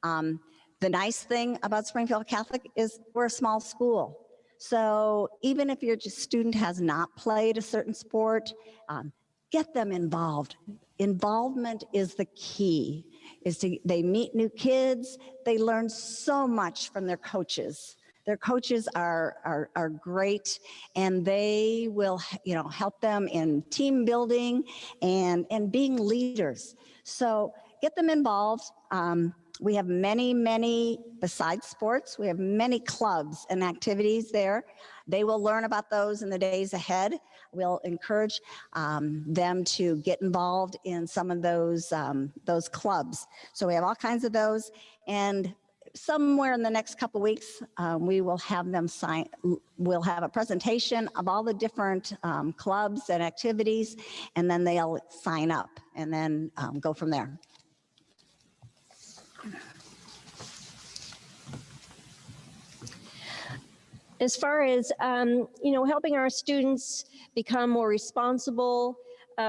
The nice thing about Springfield Catholic is we're a small school. So even if your student has not played a certain sport, get them involved. Involvement is the key. They meet new kids, they learn so much from their coaches. Their coaches are great, and they will help them in team building and being leaders. So get them involved. We have many, besides sports, we have many clubs and activities there. They will learn about those in the days ahead. We'll encourage them to get involved in some of those clubs. So we have all kinds of those, and somewhere in the next couple of weeks, we will have them we'll have a presentation of all the different clubs and activities, and then they'll sign up and then go from there. As far as, helping our students become more responsible,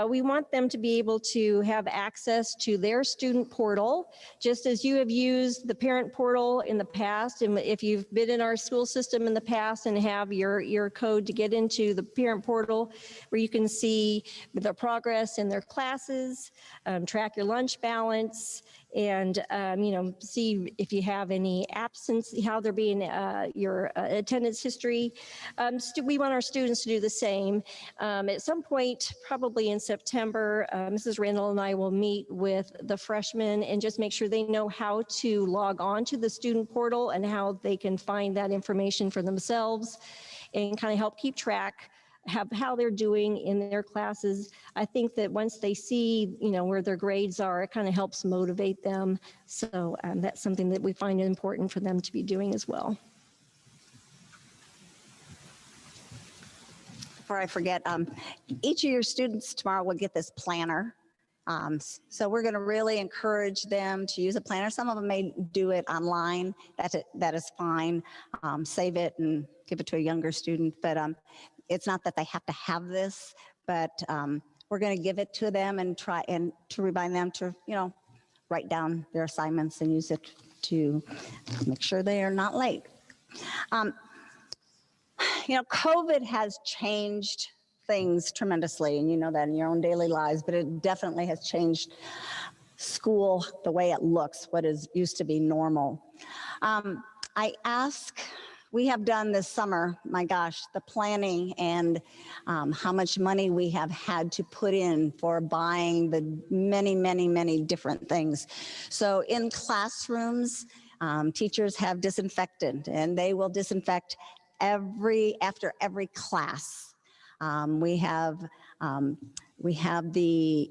we want them to be able to have access to their student portal, just as you have used the parent portal in the past. And if you've been in our school system in the past and have your code to get into the parent portal, where you can see the progress in their classes, track your lunch balance, and, see if you have any absence, how they're being, your attendance history. We want our students to do the same. At some point, probably in September, Mrs. Randall and I will meet with the freshmen and just make sure they know how to log on to the student portal and how they can find that information for themselves and kind of help keep track how they're doing in their classes. I think that once they see, where their grades are, it kind of helps motivate them. So that's something that we find important for them to be doing as well. Before I forget, each of your students tomorrow will get this planner. So we're going to really encourage them to use a planner. Some of them may do it online. That is fine. Save it and give it to a younger student. But it's not that they have to have this, but we're going to give it to them and try and to remind them to, write down their assignments and use it to make sure they are not late. COVID has changed things tremendously, and you know that in your own daily lives, but it definitely has changed school, the way it looks, what is used to be normal. We have done this summer, my gosh, the planning and how much money we have had to put in for buying the many, many, many different things. So in classrooms, teachers have disinfectant, and they will disinfect after every class. We have the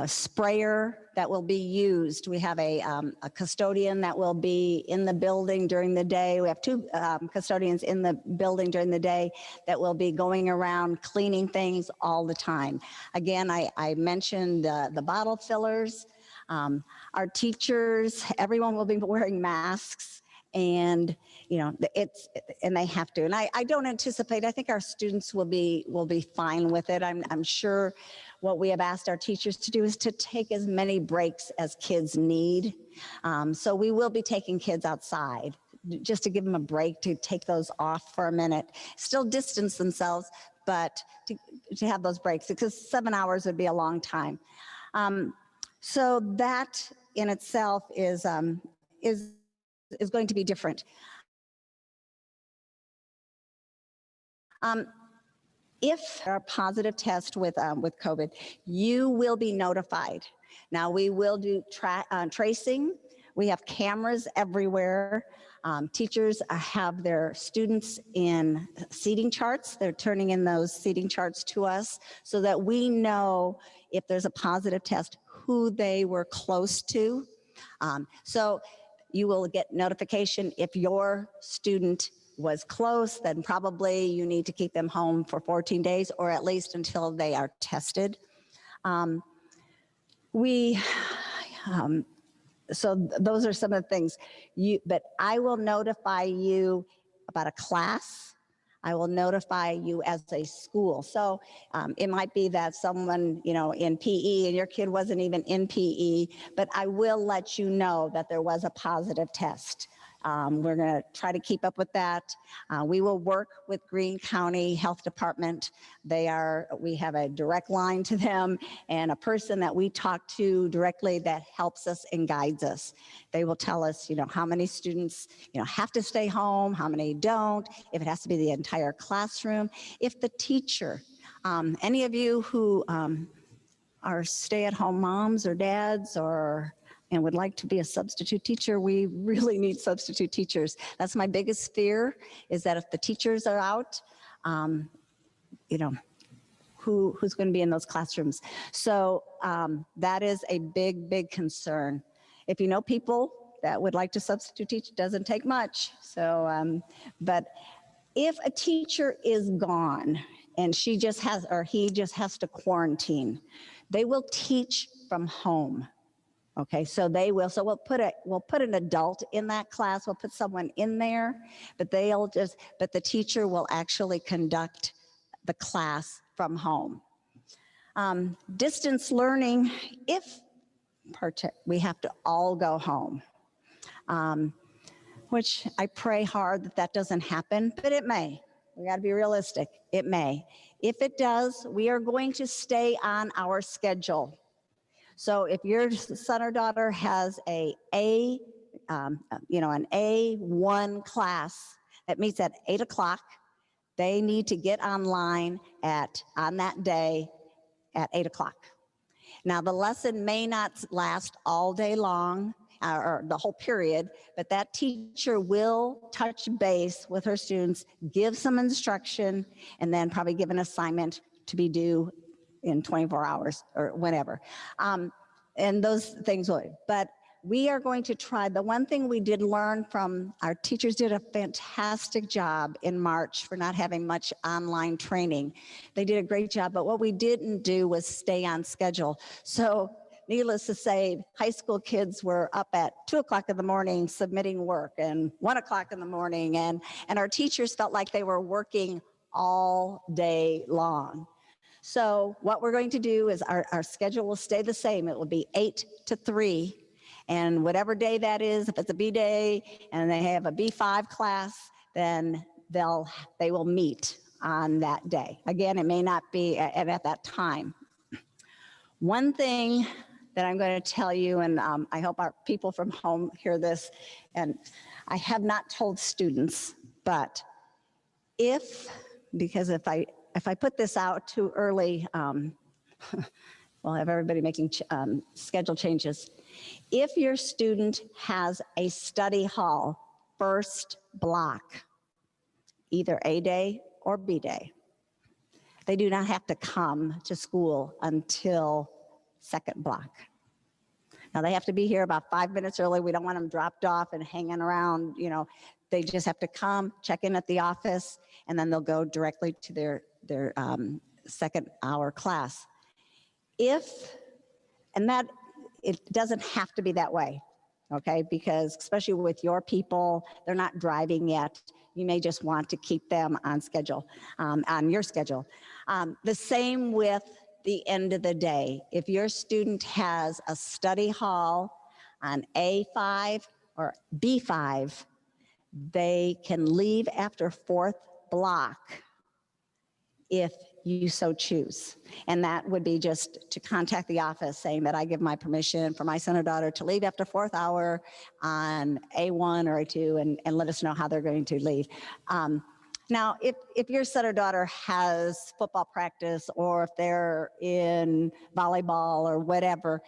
sprayer that will be used. We have a custodian that will be in the building during the day. We have two custodians in the building during the day that will be going around cleaning things all the time. Again, I mentioned the bottle fillers. Our teachers, everyone will be wearing masks. And and they have to. And I don't anticipate. I think our students will be fine with it. I'm sure what we have asked our teachers to do is to take as many breaks as kids need. So we will be taking kids outside just to give them a break, to take those off for a minute, still distance themselves, but to have those breaks, because 7 hours would be a long time. So that in itself is going to be different. If there are positive tests with COVID, you will be notified. Now we will do tracing. We have cameras everywhere. Teachers have their students in seating charts. They're turning in those seating charts to us so that we know if there's a positive test, who they were close to. So you will get notification if your student was close, then probably you need to keep them home for 14 days or at least until they are tested. So those are some of the things. But I will notify you about a class. I will notify you as a school. So it might be that someone, in PE and your kid wasn't even in PE, but I will let you know that there was a positive test. We're going to try to keep up with that. We will work with Greene County Health Department. We have a direct line to them and a person that we talk to directly that helps us and guides us. They will tell us, how many students, have to stay home, how many don't, if it has to be the entire classroom. If the teacher, any of you who are stay-at-home moms or dads and would like to be a substitute teacher, we really need substitute teachers. That's my biggest fear, is that if the teachers are out, who's going to be in those classrooms? So that is a big, big concern. If you know people that would like to substitute teach, it doesn't take much. So, but if a teacher is gone and she just has, or he just has to quarantine, they will teach from home. Okay, so they will. So we'll put an adult in that class. We'll put someone in there, but the teacher will actually conduct the class from home. Distance learning, we have to all go home, which I pray hard that doesn't happen, but it may. We got to be realistic. It may. If it does, we are going to stay on our schedule. So if your son or daughter has an A1 class that meets at 8 o'clock, they need to get online on that day at 8 o'clock. Now, the lesson may not last all day long or the whole period, but that teacher will touch base with her students, give some instruction, and then probably give an assignment to be due in 24 hours or whenever. And those things will, but we are going to try. The one thing we did learn from our teachers did a fantastic job in March for not having much online training. They did a great job, but what we didn't do was stay on schedule. So needless to say, high school kids were up at 2 o'clock in the morning submitting work and 1 o'clock in the morning. And our teachers felt like they were working all day long. So what we're going to do is our schedule will stay the same. It will be 8 to 3. And whatever day that is, if it's a B day and they have a B5 class, then they will meet on that day. Again, it may not be at that time. One thing that I'm going to tell you, and I hope our people from home hear this, and I have not told students, but because if I put this out too early, we'll have everybody making schedule changes. If your student has a study hall first block, either A day or B day, they do not have to come to school until second block. Now they have to be here about 5 minutes early. We don't want them dropped off and hanging around, They just have to come, check in at the office, and then they'll go directly to their second hour class. It doesn't have to be that way, okay? Because especially with your people, they're not driving yet. You may just want to keep them on schedule, on your schedule. The same with the end of the day. If your student has a study hall on A5 or B5, they can leave after fourth block if you so choose. And that would be just to contact the office saying that I give my permission for my son or daughter to leave after fourth hour on A1 or A2 and let us know how they're going to leave. Now, if your son or daughter has football practice or if they're in volleyball or whatever,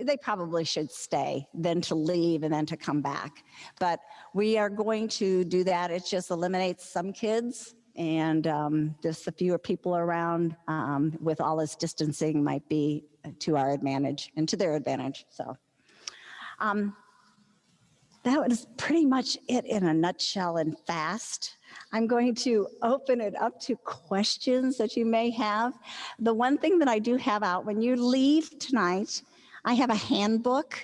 they probably should stay than to leave and then to come back. But we are going to do that. It just eliminates some kids, and just the fewer people around with all this distancing might be to our advantage and to their advantage. So that was pretty much it in a nutshell and fast. I'm going to open it up to questions that you may have. The one thing that I do have out, when you leave tonight, I have a handbook.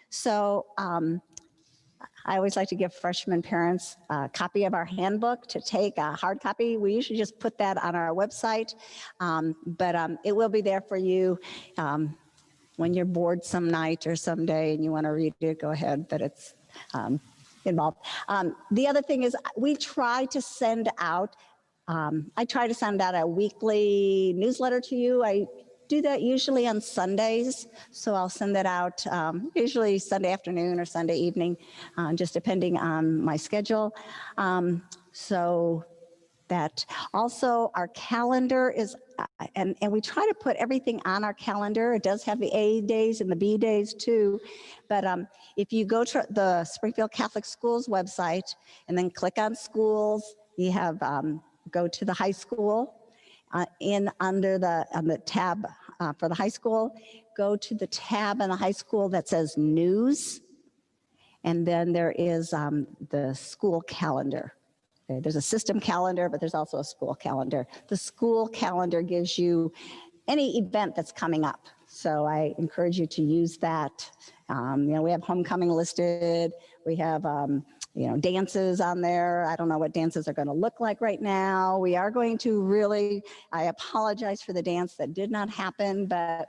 So I always like to give freshman parents a copy of our handbook to take a hard copy. We usually just put that on our website, but it will be there for you when you're bored some night or someday and you want to read it, go ahead, but it's involved. The other thing is we try to send out, I try to send out a weekly newsletter to you. I do that usually on Sundays, so I'll send that out usually Sunday afternoon or Sunday evening, just depending on my schedule. So that also our calendar is, and we try to put everything on our calendar. It does have the A days and the B days too, but if you go to the Springfield Catholic Schools website and then click on schools, you have go to the high school. Under the tab for the high school, go to the tab in the high school that says news, and then there is the school calendar. Okay, there's a system calendar, but there's also a school calendar. The school calendar gives you any event that's coming up. So I encourage you to use that. We have homecoming listed. We have dances on there. I don't know what dances are going to look like right now. We are going to really, I apologize for the dance that did not happen, but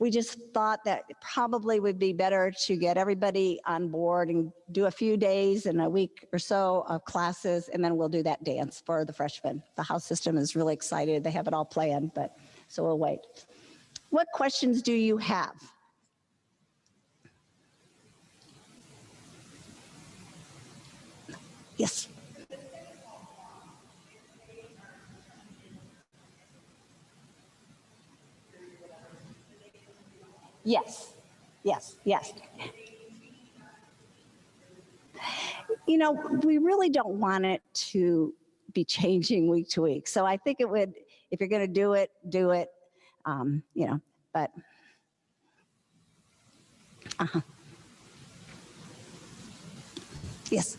we just thought that it probably would be better to get everybody on board and do a few days and a week or so of classes, and then we'll do that dance for the freshmen. The house system is really excited. They have it all planned, but so we'll wait. What questions do you have? Yes. Yes, yes, yes. You know, we really don't want it to be changing week to week. So I think it would, if you're going to do it, do it. You know, but. Yes.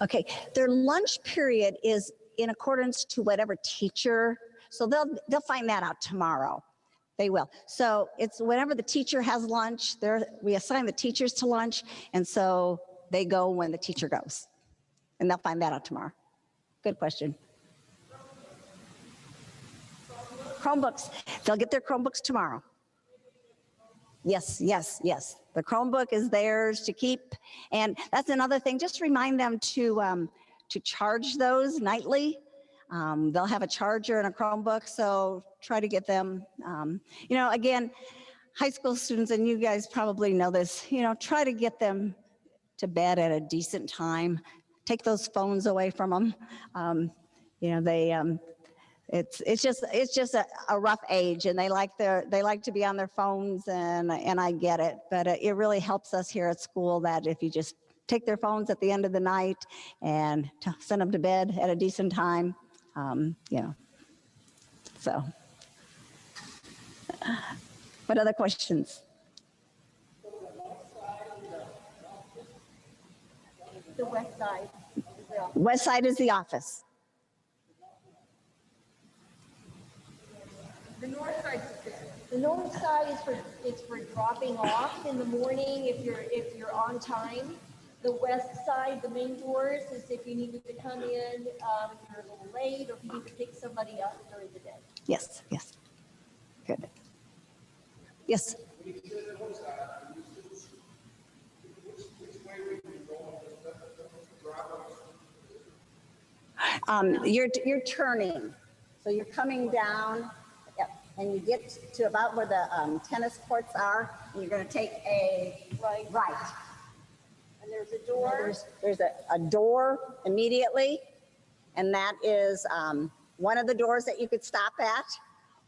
Okay, their lunch period is in accordance to whatever teacher, so they'll find that out tomorrow. They will. So it's whenever the teacher has lunch, we assign the teachers to lunch, and so they go when the teacher goes. And they'll find that out tomorrow. Good question. Chromebooks, they'll get their Chromebooks tomorrow. Yes, yes, yes. The Chromebook is theirs to keep. And that's another thing, just remind them to charge those nightly. They'll have a charger and a Chromebook, so try to get them, you know, again, high school students, and you guys probably know this, you know, try to get them to bed at a decent time. Take those phones away from them. You know, it's just a rough age, and they like to be on their phones, and I get it, but it really helps us here at school that if you just take their phones at the end of the night and send them to bed at a decent time, you know. So, what other questions? The west side. West side is the office. The north side is for dropping off in the morning if you're on time. The west side, the main doors, is if you needed to come in, if you're a little late, or if you need to pick somebody up during the day. Yes, yes. Good. Yes. You're turning, so you're coming down, yep, and you get to about where the tennis courts are, and you're going to take a right. And there's a door. There's a door immediately, and that is one of the doors that you could stop at,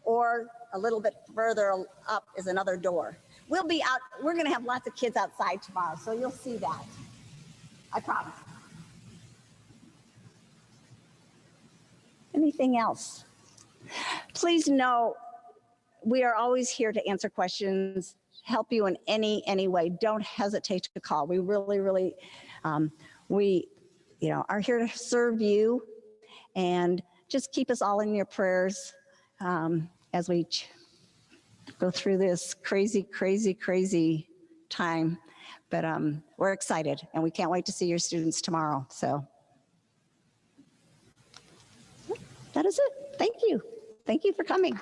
or a little bit further up is another door. We'll be out. We're going to have lots of kids outside tomorrow, so you'll see that. I promise. Anything else? Please know we are always here to answer questions, help you in any way. Don't hesitate to call. We really, we, you know, are here to serve you, and just keep us all in your prayers as we go through this crazy time. But we're excited, and we can't wait to see your students tomorrow. So that is it. Thank you. Thank you for coming.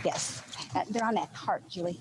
Yes, they're on that cart, Julie.